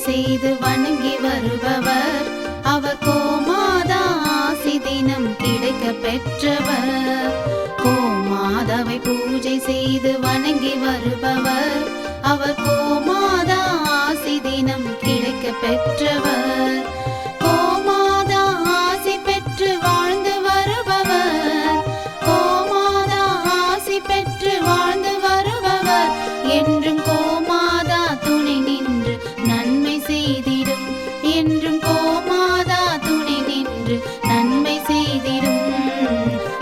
செய்து வணங்கி வருபவர் அவர் கோமாதா ஆசி தினம் கிடைக்க பெற்றவர். கோமாதாவை பூஜை செய்து வணங்கி வருபவர் அவர் கோமாதா ஆசி தினம் கிடைக்க பெற்றவர். கோமாதா ஆசி பெற்று வாழ்ந்து வருபவர் கோமாதா ஆசி பெற்று வாழ்ந்து வருபவர் என்றும் கோமாதா துணை நின்று நன்மை செய்திடும். என்றும் கோமாதா துணை நின்று நன்மை செய்திடும்.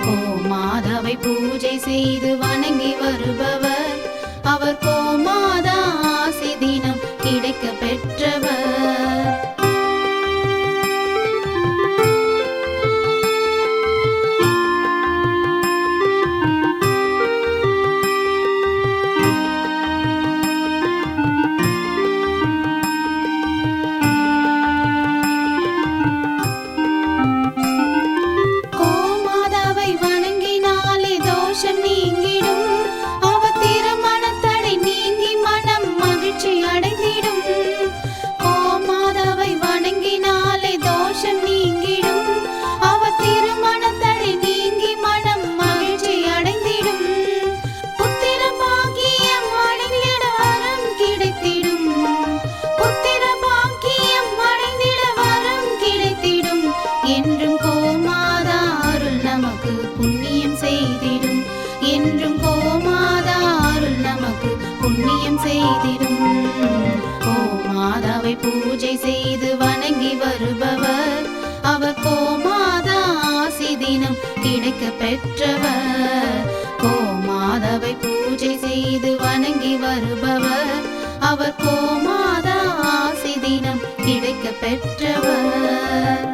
கோமாதாவை பூஜை செய்து வணங்கி வருபவர் அவர் கோமாதா ஆசி தினம் கிடைக்க பெற்றவர். கோமாதாவை வணங்கினாலே தோஷம் நீங்கிடும். அவர் திருமணத்தடை நீங்கி மனம் மகிழ்ச்சி அடைந்திடும். கோமாதாவை வணங்கினாலே தோஷம் நீங்கிடும். அவர் திருமணத்தடை நீங்கி மனம் மகிழ்ச்சி அடைந்திடும். புத்திர பாக்கியம் அடைந்திட வரம் கிடைத்திடும். புத்திர பாக்கியம் அடைந்திட வரம் கிடைத்திடும். என்றும் கோமாதா அருள் நமக்கு புண்ணியம் செய்திடும். என்றும் கோமாதா அருள் நமக்கு புண்ணியம் செய்திடும். கோமாதாவை பூஜை செய்து வணங்கி வருபவர் அவர் கோமாதா ஆசி தினம் கிடைக்க பெற்றவர். கோமாதாவை பூஜை செய்து வணங்கி வருபவர் அவர் கோமாதா ஆசி தினம் கிடைக்க பெற்றவர்.